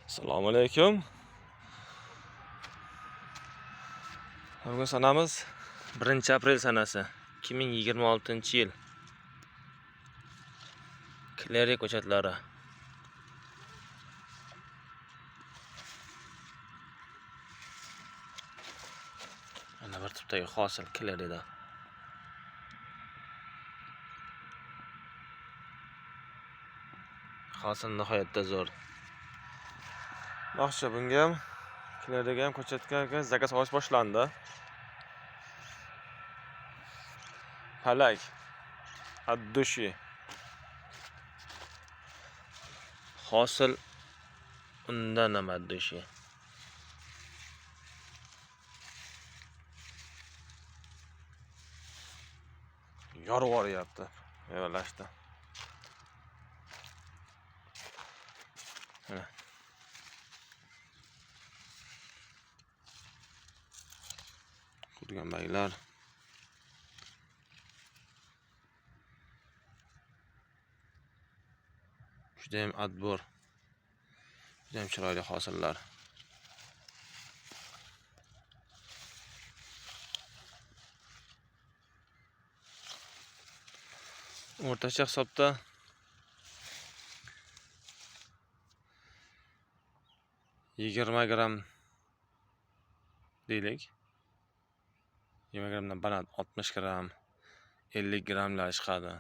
Assalomu alaykum. Bugun sanamiz 1-aprel sanasi 2026-yil. Kleri ko'chatlari. Mana bir tipdagi hosil Klerida. Hosil nihoyatda zo'r. Yaxshi, bunga ham Kleriga ham ko'chatga zakaz olish boshlandi. Palak, addushi. Hosil undan ham addushi. Yorib yuboryapti, mevalashdi. Mana. Qurgan baylar. Juda ham adbor. Juda ham chiroyli hosillar. O'rtacha hisobda 20 gram deylik. 20 gramdan baland 60 gram, 50 gramlar chiqadi.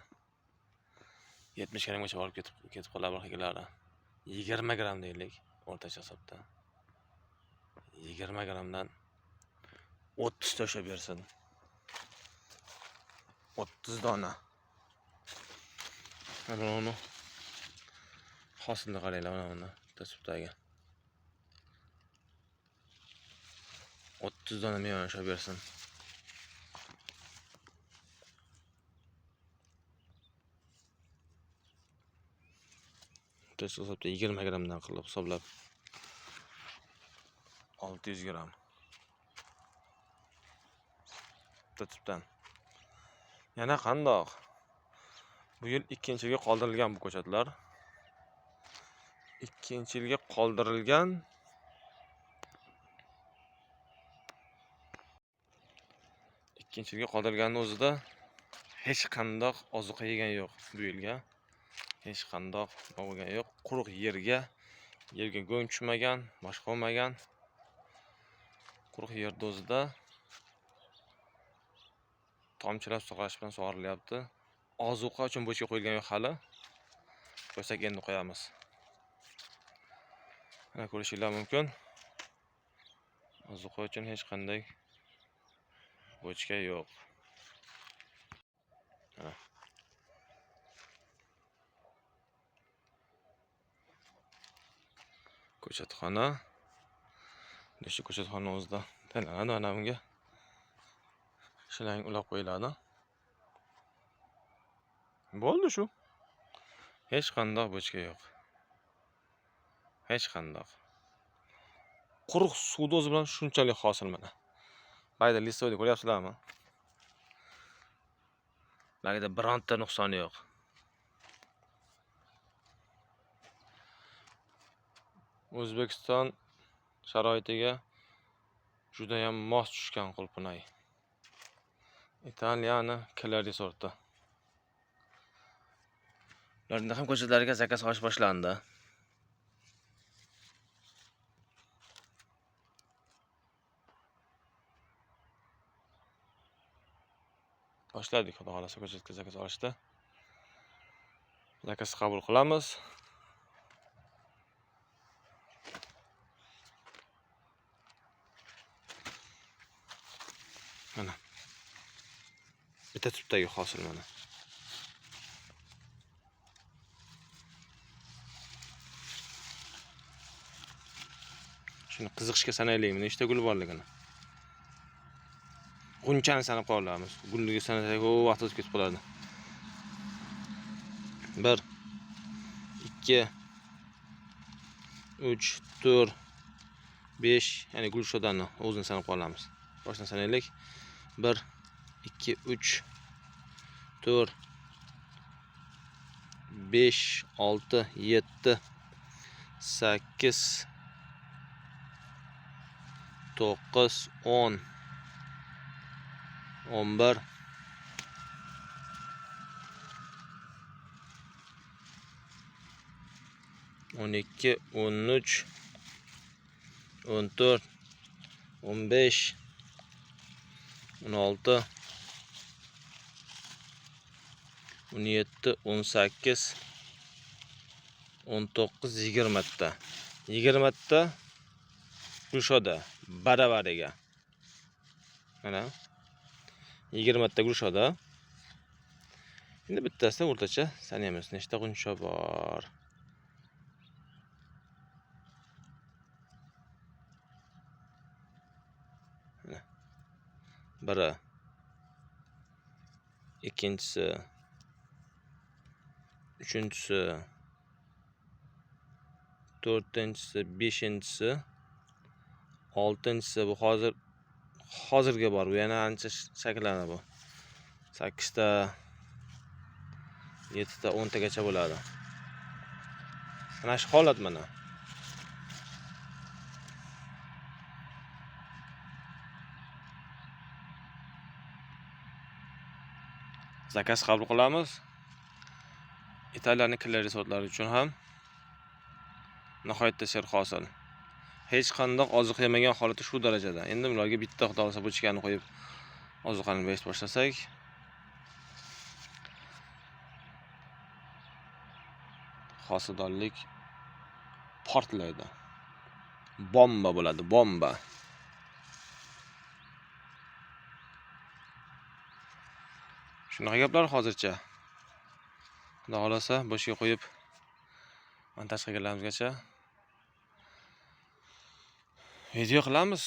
70 gramgacha borib ketib qoladi boshqalari. 20 gram deylik o'rtacha hisobda. 20 gramdan 30 tashlab bersin. 30 dona. Mana uni hosilni qaranglar, mana buni tasvibdagi. 30 dona meva tashlab bersin. O'rtacha hisobda 20 gramdan qilib hisoblab 600 gram. Tartibdan. Yana qandoq? Bu yil 2-yilga qoldirilgan bu ko'chatlar. 2-yilga qoldirilgan. 2-yilga qoldirilganning o'zida hech qandoq ozuqa yegan yo'q bu yilga. Hech qandoq bo'lgan yo'q. Quruq yerga go'ng tushmagan, boshqa bo'lmagan. Quruq yerda o'zida tomchilab sug'orish bilan sug'orilyapti. Ozuqa uchun bo'chga qo'yilgan yo'q hali. Qo'ysak endi qo'yamiz. Mana ko'rishingiz mumkin. Ozuqa uchun hech qanday bo'chka yo'q. Ko'chatxona. Shu ko'chatxona o'zida tanlanadi mana bunga. Shilang ulab qo'yiladi. Bo'ldi shu. Hech qanday bo'chka yo'q. Hech qanday. Quruq suvda o'zi bilan shunchalik hosil mana. Bayda listoyni ko'ryapsizlarmi? Bagida bironta nuqsoni yo'q. O'zbekiston sharoitiga juda ham mos tushgan qulpunay. Italiyani Kleri sorti. Ularning ham ko'chatlariga zakaz olish boshlandi. Boshladik, xudo xolasa ko'chatga zakaz olishda. Zakaz qabul qilamiz. Mana. Bitta tipdagi hosil mana. Shuni qiziqishga sanaylik, nechta gul borligini. G'unchani sanab qolamiz. Gulliga sanasak, vaqt o'tib ketib qoladi. 1 2 3 4 5, ya'ni gul shodani o'zini sanab qolamiz. Boshdan sanaylik. 1 2 3 4 5 6 7 8 9, 10, 11, 12, 13, 14, 15, 16, 17, 18, 19, 20 ta. 20 ta Gulshoda baravariga. Mana 20 ta Gulshoda. Endi bittasida o'rtacha sanaymiz. Nechta g'uncha bor? Biri, ikkinchisi, uchinchisi, to'rtinchisi, beshinchisi, oltinchisi. Bu hozirga bor. Bu yana ancha shakllanadi bu. 8 ta, 7 ta, 10 tagacha bo'ladi. Mana shu holat mana. Zakaz qabul qilamiz. Italiyaning killer resortlari uchun ham nihoyatda serhosil. Hech qanday oziq yemagan holati shu darajada. Endi ularga bitta xudo xolasa bochkani qo'yib oziqani berib boshlasak, hosildorlik portlaydi. Bomba bo'ladi, bomba. Shunaqa gaplar hozircha. Xudo xolasa boshga qo'yib montaj qilganlarimizgacha video qilamiz.